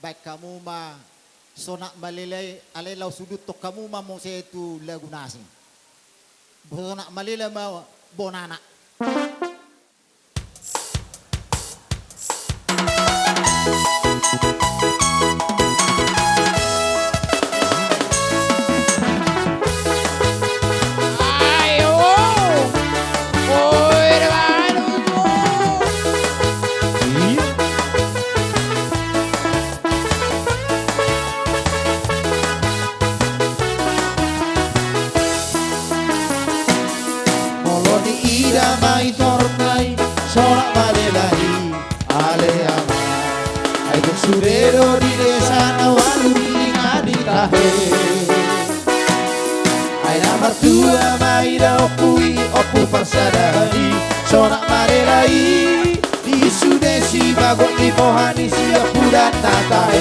baik kamu ma sonak malilay alay law sudut to kamu ma mo se tu lagunasing. Sonak malilay ma bonana. Mai tornai sorak malelai ale ama ai tu surero di desa nawalu ngadi tahe ai nama tua mai da opu persadari sorak malelai di sudesi bagot di pohani sia pudan tatai